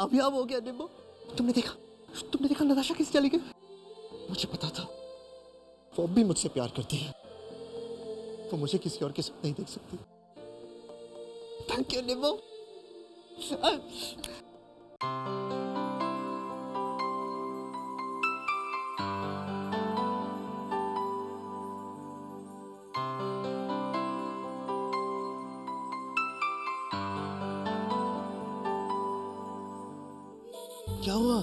कामयाब हो गया निम्बो। तुमने देखा नताशा किस चली गई। मुझे पता था वो अब भी मुझसे प्यार करती है, वो मुझे किसी और के साथ नहीं देख सकती। थैंक यू निम्बो। क्या हुआ?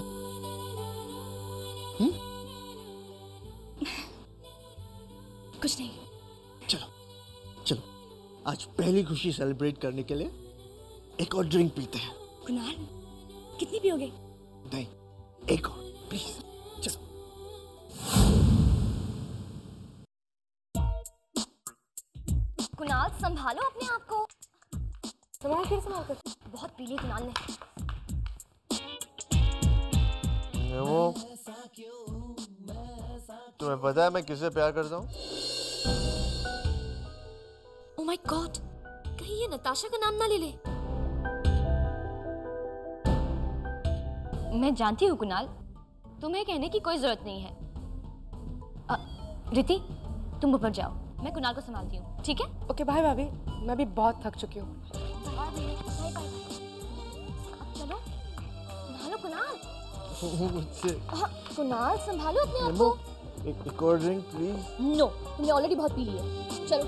कुछ नहीं। चलो आज पहली खुशी सेलिब्रेट करने के लिए एक और ड्रिंक पीते हैं। कुणाल, कितनी पियोगे? नहीं, एक और प्लीज। चलो। कुणाल, संभालो अपने आप को। संभाल कर। बहुत पी ली कुणाल ने। वो तुम्हें पता है मैं किससे प्यार करता हूँ? ओह माय गॉड, कहीं ये नताशा का नाम ना ले ले। मैं जानती हूँ कुणाल, तुम्हें कहने की कोई जरूरत नहीं है। रिति, तुम ऊपर जाओ, मैं कुणाल को संभालती हूँ, ठीक है? ओके बाय भाभी, मैं भी बहुत थक चुकी हूँ। चलो संभालो कुणाल। मुझसे कुणाल संभालो अपने आप को। एक और ड्रिंक प्लीज। नो, तुमने ऑलरेडी बहुत पी ली है। चलो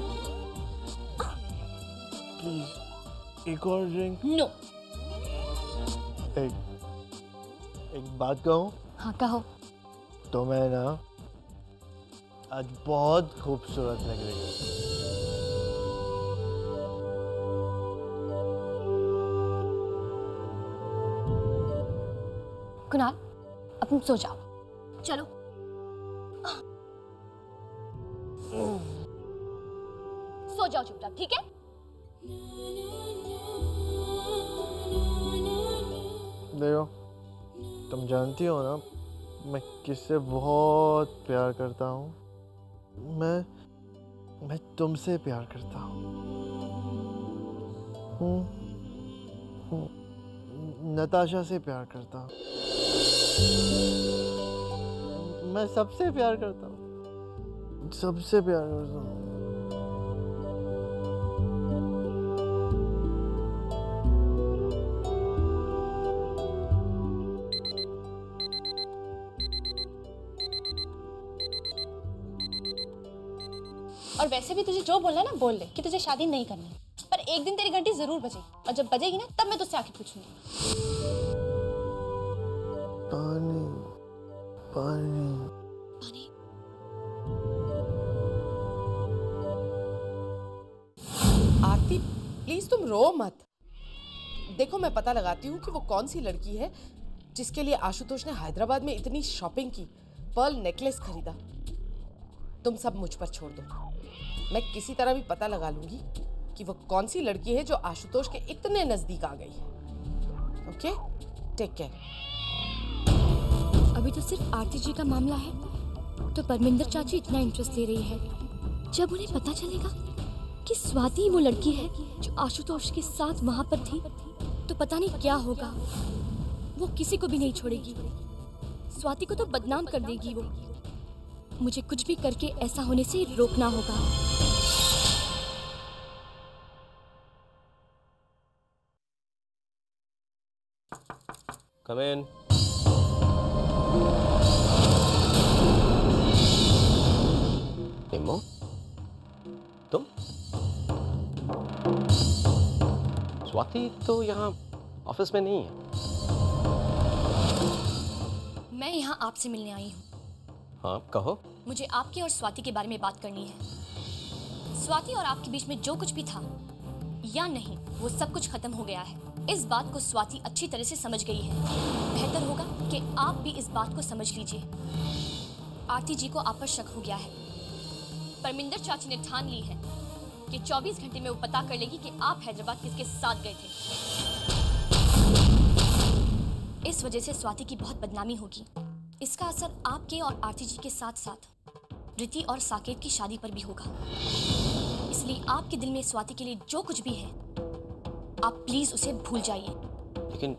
प्लीज एक और ड्रिंक। नो। एक बात कहूँ? हाँ कहो। तो मैं ना आज बहुत खूबसूरत लग रही है। कुणाल, अब तुम सो जाओ। चलो। सो जाओ चुपचाप, ठीक है? देखो, तुम जानती हो ना मैं किससे बहुत प्यार करता हूँ। मैं तुमसे प्यार करता हूँ। नताशा से प्यार करता हूँ। मैं सबसे प्यार करता हूँ, सबसे प्यार करता हूँ। और वैसे भी तुझे जो बोलना है ना बोल ले कि तुझे शादी नहीं करनी, पर एक दिन तेरी घंटी जरूर बजेगी, और जब बजेगी ना तब मैं तुझसे आके पूछूंगी। पानी पानी पानी। आरती प्लीज तुम रो मत। देखो मैं पता लगाती हूँ कि वो कौन सी लड़की है जिसके लिए आशुतोष ने हैदराबाद में इतनी शॉपिंग की, पर्ल नेकलेस खरीदा। तुम सब मुझ पर छोड़ दो, मैं किसी तरह भी पता लगा लूंगी कि वो कौन सी लड़की है जो आशुतोष के इतने नजदीक आ गई है। Okay, take care. अभी तो सिर्फ आरती जी का मामला है, तो परमिंदर चाची इतना इंटरेस्ट ले रही है। जब उन्हें पता चलेगा कि स्वाति वो लड़की है जो आशुतोष के साथ वहां पर थी, तो पता नहीं क्या होगा। वो किसी को भी नहीं छोड़ेगी, स्वाति को तो बदनाम कर देगी वो। मुझे कुछ भी करके ऐसा होने से रोकना होगा। Come in. निम्मो, तुम? स्वाति तो यहाँ ऑफिस में नहीं है। मैं यहाँ आपसे मिलने आई हूँ। हाँ कहो। मुझे आपके और स्वाति के बारे में बात करनी है। स्वाति और आपके बीच में जो कुछ भी था या नहीं, वो सब कुछ खत्म हो गया है। इस बात को स्वाति अच्छी तरह से समझ गई है। बेहतर होगा कि आप भी इस बात को समझ लीजिए। आरती जी को आप पर शक हो गया है। परमिंदर चाची ने ठान ली है कि 24 घंटे में वो पता कर लेगी कि आप हैदराबाद किसके साथ गए थे। इस वजह से स्वाति की बहुत बदनामी होगी। इसका असर आपके और आरती जी के साथ साथ रिति और साकेत की शादी पर भी होगा। इसलिए आपके दिल में स्वाति के लिए जो कुछ भी है, आप प्लीज उसे भूल जाइए। लेकिन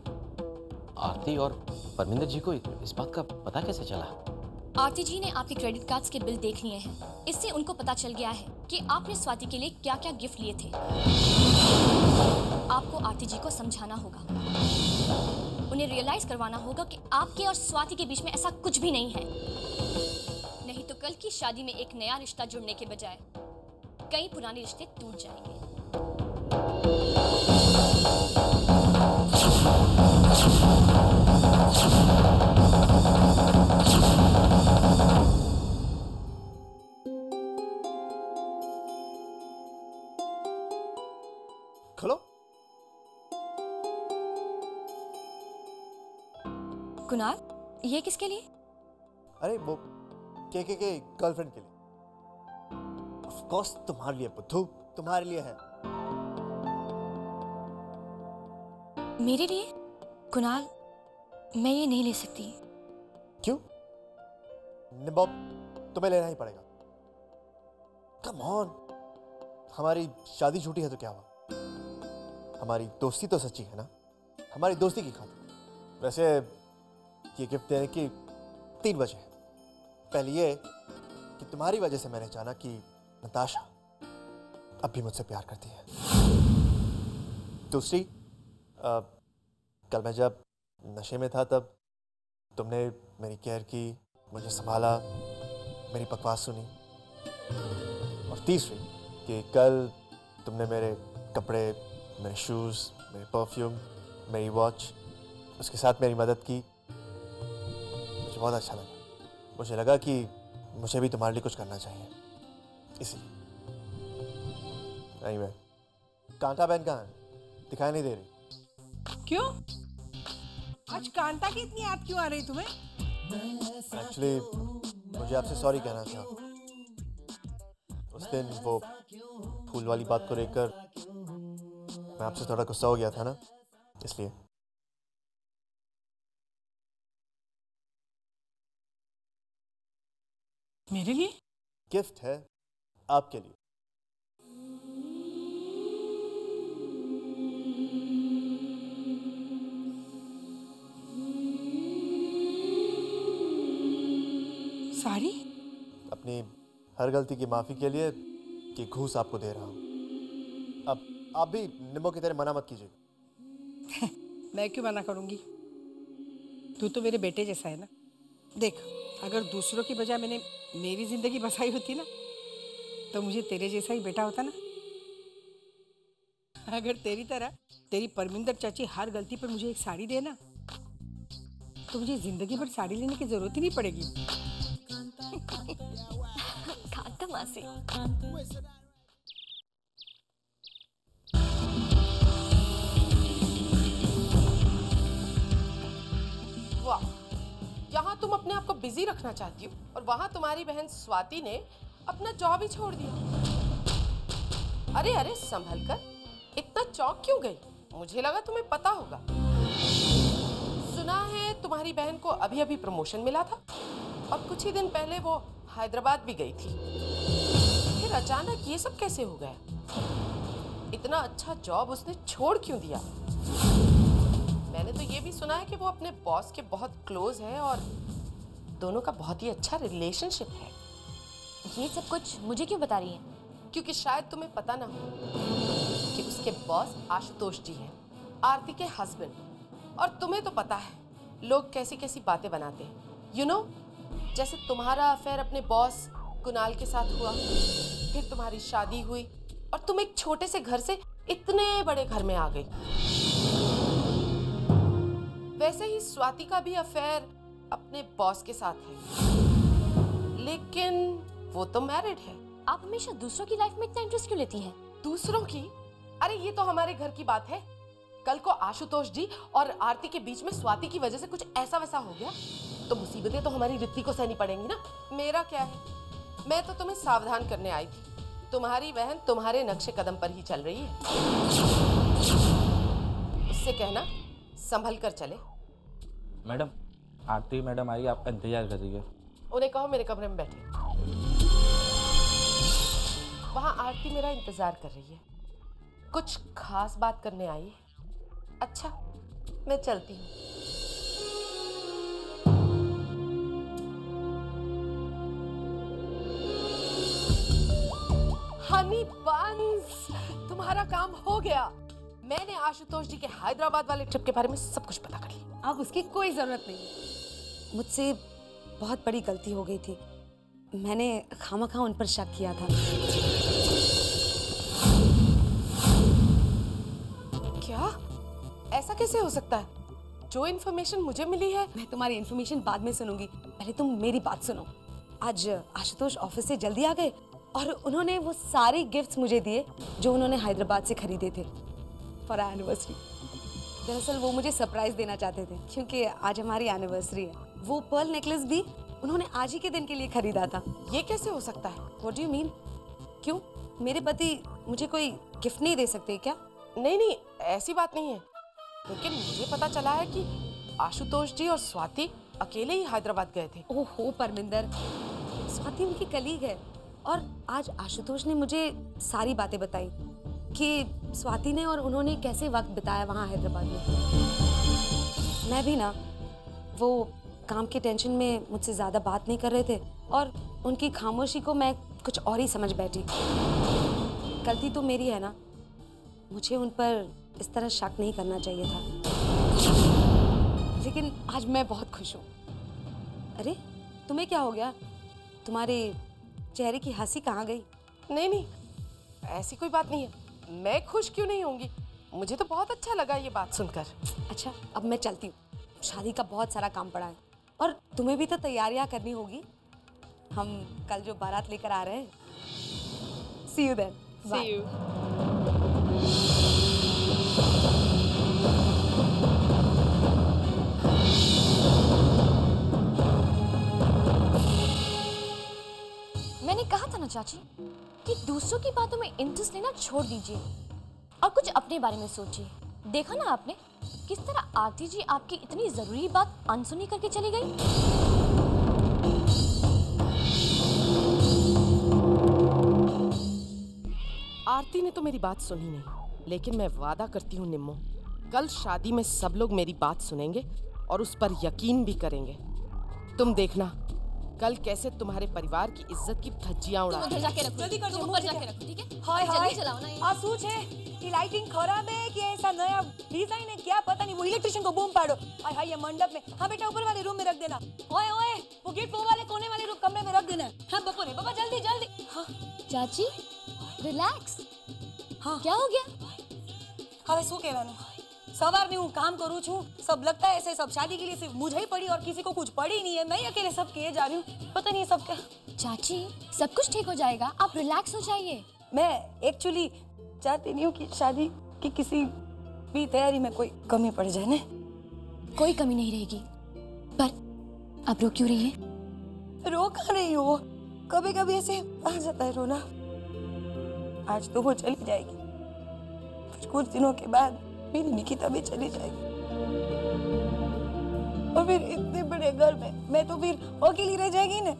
आरती और परमिंदर जी को इस बात का पता कैसे चला? आरती जी ने आपके क्रेडिट कार्ड्स के बिल देख लिए हैं। इससे उनको पता चल गया है कि आपने स्वाति के लिए क्या क्या गिफ्ट लिए थे। आपको आरती जी को समझाना होगा, उन्हें रियलाइज करवाना होगा कि आपके और स्वाति के बीच में ऐसा कुछ भी नहीं है। नहीं तो कल की शादी में एक नया रिश्ता जुड़ने के बजाय कई पुराने रिश्ते टूट जाएंगे। खोलो। कुणाल, ये किसके लिए? अरे वो के गर्लफ्रेंड के लिए। ऑफ कोर्स तुम्हारे लिए बुद्धू, तुम्हारे लिए है। मेरे लिए? कुणाल, मैं ये नहीं ले सकती। क्यों? निबॉब तुम्हें लेना ही पड़ेगा। कम ऑन, हमारी शादी छूटी है तो क्या हुआ? हमारी दोस्ती तो सच्ची है ना, हमारी दोस्ती की खातिर। वैसे ये गिफ्ट देने की 3 वजह है। पहली ये कि तुम्हारी वजह से मैंने जाना कि नताशा अब भी मुझसे प्यार करती है। दूसरी, कल मैं जब नशे में था तब तुमने मेरी केयर की, मुझे संभाला, मेरी बकवास सुनी। और तीसरी कि कल तुमने मेरे कपड़े, मेरे शूज़, मेरे परफ्यूम, मेरी वॉच, उसके साथ मेरी मदद की। मुझे बहुत अच्छा लगा। मुझे लगा कि मुझे भी तुम्हारे लिए कुछ करना चाहिए, इसलिए। anyway, कांता बहन कहाँ है? दिखाई नहीं दे रही। क्यों? आज कांता की इतनी याद क्यों आ रही तुम्हें? एक्चुअली मुझे आपसे सॉरी कहना था। उस दिन वो फूल वाली बात को लेकर मैं आपसे थोड़ा गुस्सा हो गया था ना, इसलिए। मेरे लिए? गिफ्ट है आपके लिए। साड़ी? अपनी हर गलती की माफी के लिए कि घूस आपको दे रहा हूं। अब आप भी निम्बो की तरह मना मत कीजिएगा। मैं क्यों मना करूंगी? तू तो मेरे बेटे जैसा है ना। देख, अगर दूसरों की बजाय मैंने मेरी जिंदगी बसाई होती ना, तो मुझे तेरे जैसा ही बेटा होता ना। अगर तेरी तरह तेरी परमिंदर चाची हर गलती पर मुझे एक साड़ी देना, तो मुझे जिंदगी भर साड़ी लेने की जरूरत ही नहीं पड़ेगी। कांता मासी। वाह, यहाँ तुम अपने आप को बिजी रखना चाहती हो और वहां तुम्हारी बहन स्वाति ने अपना जॉब ही छोड़ दिया। अरे अरे, संभल कर, इतना चौंक क्यों गई? मुझे लगा तुम्हें पता होगा। सुना है तुम्हारी बहन को अभी अभी प्रमोशन मिला था और कुछ ही दिन पहले वो हैदराबाद भी गई थी। फिर अचानक ये सब कैसे हो गया? इतना अच्छा जॉब उसने छोड़ क्यों दिया? मैंने तो ये भी सुना है कि वो अपने बॉस के बहुत क्लोज है और दोनों का बहुत ही अच्छा रिलेशनशिप है। ये सब कुछ मुझे क्यों बता रही हैं? क्योंकि शायद तुम्हें पता ना हो कि उसके बॉस आशुतोष जी हैं, आरती के हस्बैंड। और तुम्हें तो पता है लोग कैसी कैसी बातें बनाते हैं। यू नो, जैसे तुम्हारा अफेयर अपने बॉस कुणाल के साथ हुआ, फिर तुम्हारी शादी हुई और तुम एक छोटे से घर से इतने बड़े घर में आ गई। वैसे ही स्वाति का भी अफेयर अपने बॉस के साथ है, लेकिन वो तो मैरिड है। आप हमेशा दूसरों की लाइफ में इतना इंटरेस्ट क्यों लेती हैं? दूसरों की? अरे ये तो हमारे घर की बात है। कल को आशुतोष जी और आरती के बीच में स्वाति की वजह से कुछ ऐसा वैसा हो गया तो मुसीबतें तो हमारी रित्ती को सहनी पड़ेंगी ना। मेरा क्या है, मैं तो तुम्हें सावधान करने आई थी। तुम्हारी बहन तुम्हारे नक्शे कदम पर ही चल रही है। उससे कहना संभल कर चले। मैडम, आरती मैडम आई, आपका इंतजार कर रही है। उन्हें कहो मेरे कमरे में बैठे। वहां आरती मेरा इंतजार कर रही है, कुछ खास बात करने आई है। अच्छा, मैं चलती हूँ। हनी बंस, तुम्हारा काम हो गया। मैंने आशुतोष जी के हैदराबाद वाले ट्रिप के बारे में सब कुछ पता कर लिया। अब उसकी कोई जरूरत नहीं। मुझसे बहुत बड़ी गलती हो गई थी। मैंने खामखा उन पर शक किया था। क्या? ऐसा कैसे हो सकता है? जो इन्फॉर्मेशन मुझे मिली है। मैं तुम्हारी इन्फॉर्मेशन बाद में सुनूंगी, पहले तुम मेरी बात सुनो। आज आशुतोष ऑफिस से जल्दी आ गए और उन्होंने वो सारे गिफ्ट्स मुझे दिए जो उन्होंने हैदराबाद से खरीदे थे फॉर एनिवर्सरी। दरअसल वो मुझे सरप्राइज देना चाहते थे क्योंकि आज हमारी एनिवर्सरी है। वो पर्ल नेकलेस भी उन्होंने आज ही के दिन के लिए खरीदा था। ये कैसे हो सकता है? What do you mean? क्यों, मेरे पति मुझे कोई गिफ्ट नहीं दे सकते क्या? नहीं नहीं, ऐसी बात नहीं है, लेकिन मुझे पता चला है कि आशुतोष जी और स्वाति अकेले ही हैदराबाद गए थे। ओहो परमिंदर, स्वाति उनकी कलीग है और आज आशुतोष ने मुझे सारी बातें बताई कि स्वाति ने और उन्होंने कैसे वक्त बिताया वहाँ हैदराबाद में। मैं भी ना वो काम के टेंशन में मुझसे ज़्यादा बात नहीं कर रहे थे और उनकी खामोशी को मैं कुछ और ही समझ बैठी। गलती तो मेरी है ना, मुझे उन पर इस तरह शक नहीं करना चाहिए था। लेकिन आज मैं बहुत खुश हूँ। अरे तुम्हें क्या हो गया? तुम्हारे चेहरे की हंसी कहाँ गई? नहीं नहीं, ऐसी कोई बात नहीं है। मैं खुश क्यों नहीं होंगी? मुझे तो बहुत अच्छा लगा ये बात सुनकर। अच्छा, अब मैं चलती हूँ, शादी का बहुत सारा काम पड़ा है और तुम्हें भी तो तैयारियां करनी होगी। हम कल जो बारात लेकर आ रहे हैं। See you then. See you. मैंने कहा था ना चाची कि दूसरों की बातों में इंटरेस्ट लेना छोड़ दीजिए और कुछ अपने बारे में सोचिए। देखा ना आपने किस तरह आरती जी आपकी इतनी जरूरी बात अनसुनी करके चली गई। आरती ने तो मेरी बात सुनी नहीं, लेकिन मैं वादा करती हूँ निम्मो, कल शादी में सब लोग मेरी बात सुनेंगे और उस पर यकीन भी करेंगे। तुम देखना कल कैसे तुम्हारे परिवार की इज्जत की धज्जियां उड़ा। तुम उधर जाके रखो, जल्दी कर, तुम मुंह ऊपर पे जाके क्या? रखो, ठीक है? हाय हाय, जल्दी चलाओ ना ये। आ सूच है कि लाइटिंग खराब है कि ऐसा नया डिजाइन है, क्या पता नहीं। वो इलेक्ट्रिशियन को बूम पाड़ो। हाय हाय, ये मंडप में। हाँ बेटा, ऊपर वाले रूम में रख देना। ओए ओए, वो गेट वो वाले कोने वाले रूम कमरे में रख देना। हाँ बप्पू ने, पापा जल्दी जल्दी। हाँ चाची रिलैक्स। हाँ क्या हो गया? હવે શું કહેવાનું? સવારની હું કામ કરું છું, सब लगता है ऐसे सब शादी के लिए सिर्फ मुझे ही पड़ी और किसी को कुछ पड़ी नहीं है। मैं ही अकेले सब किए जा रही हूँ, पता नहीं सब क्या। चाची सब कुछ ठीक हो जाएगा, आप रिलैक्स हो जाइए। मैं एक्चुअली चाहती नहीं हूँ कि शादी की किसी भी तैयारी में कोई कमी पड़ जाए ना। कोई कमी नहीं रहेगी, पर अब रो क्यों रही है? रो कहाँ रही हो? कभी कभी ऐसे आ जाता है रोना। आज तो वो चली जाएगी, फिर कुछ दिनों के बाद मेरी निकिता भी चली जाएगी और फिर इतने बड़े घर में मैं तो फिर अकेली रह जाएगी ना।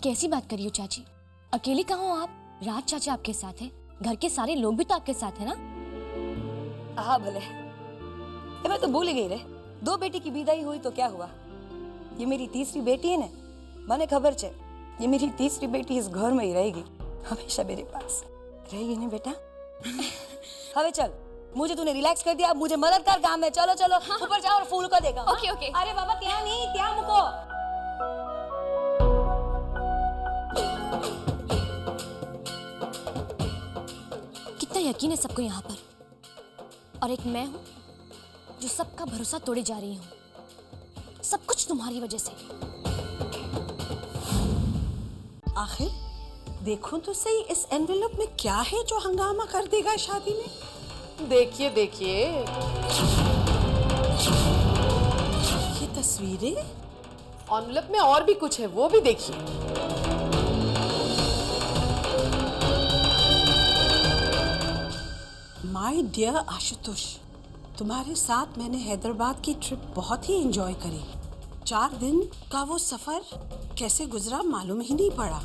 कैसी बात करी हो चाची? अकेली कहाँ हो आप? राज चाचा आपके साथ है, घर के सारे लोग भी तो आपके साथ है ना। हाँ भले, ये मैं तो भूल ही गई रे। 2 बेटी की विदाई हुई तो क्या हुआ? ये मेरी तीसरी बेटी है ना, मैंने खबर छे ये मेरी तीसरी बेटी इस घर में ही रहेगी, हमेशा मेरे पास रहेगी ना बेटा। हवे चल, मुझे तूने रिलैक्स कर दिया, अब मुझे मदद कर काम में। चलो चलो हाँ, ऊपर जाओ और फूल को देखो। Okay okay. अरे बाबा त्या नहीं, त्या मुको। कितना यकीन है सबको यहाँ पर, और एक मैं हूँ जो सबका भरोसा तोड़े जा रही हूँ। सब कुछ तुम्हारी वजह से। आखिर देखो तो सही, इस एनवेलप में क्या है जो हंगामा कर देगा शादी में? देखिए देखिए, ये तस्वीरें, एनवेलप में और भी कुछ है, वो भी देखिए। माय डियर आशुतोष, तुम्हारे साथ मैंने हैदराबाद की ट्रिप बहुत ही एंजॉय करी। 4 दिन का वो सफर कैसे गुजरा मालूम ही नहीं पड़ा,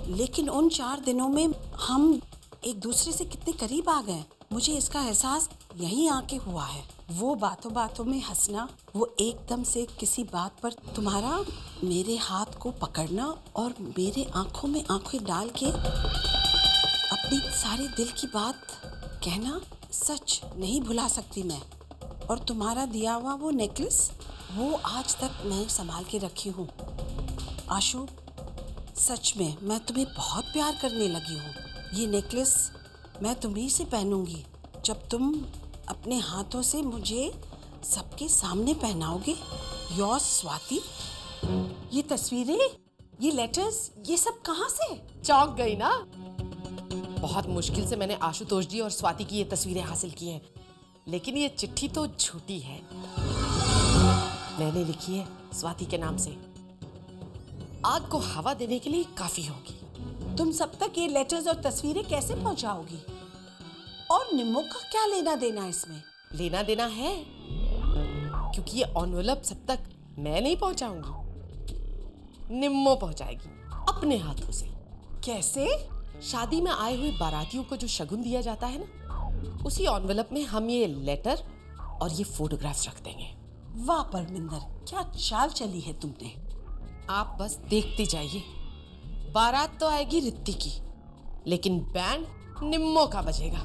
लेकिन उन 4 दिनों में हम एक दूसरे से कितने करीब आ गए, मुझे इसका एहसास यहीं आके हुआ है। वो बातों बातों में हंसना, वो एकदम से किसी बात पर तुम्हारा मेरे हाथ को पकड़ना और मेरे आंखों में आंखें डाल के अपनी सारे दिल की बात कहना सच नहीं भुला सकती मैं। और तुम्हारा दिया हुआ वो नेकलेस, वो आज तक मैं संभाल के रखी हूँ। आशु, सच में मैं तुम्हें बहुत प्यार करने लगी हूँ। ये नेकलेस मैं तुम्हीं से पहनूंगी जब तुम अपने हाथों से मुझे सबके सामने पहनाओगे। योर स्वाति। ये तस्वीरें, ये लेटर्स, ये सब कहाँ से? चौंक गई ना? बहुत मुश्किल से मैंने आशुतोष जी और स्वाति की ये तस्वीरें हासिल की हैं, लेकिन ये चिट्ठी तो झूठी है। मैंने लिखी है स्वाति के नाम से। आग को हवा देने के लिए काफी होगी। तुम सब तक ये लेटर्स और तस्वीरें कैसे पहुंचाओगी? और निम्मो का क्या लेना देना इसमें? लेना देना है, क्योंकि ये एनवेलप सब तक मैं नहीं पहुंचाऊंगी, निम्मो पहुंचाएगी अपने हाथों से। कैसे? शादी में आए हुए बारातियों को जो शगुन दिया जाता है ना, उसी एनवेलप में हम ये लेटर और ये फोटोग्राफ्स रख देंगे। वाह परमिंदर, क्या चाल चली है तुमने। आप बस देखते जाइए। बारात तो आएगी रित्ती की, लेकिन बैंड निम्मो का बजेगा।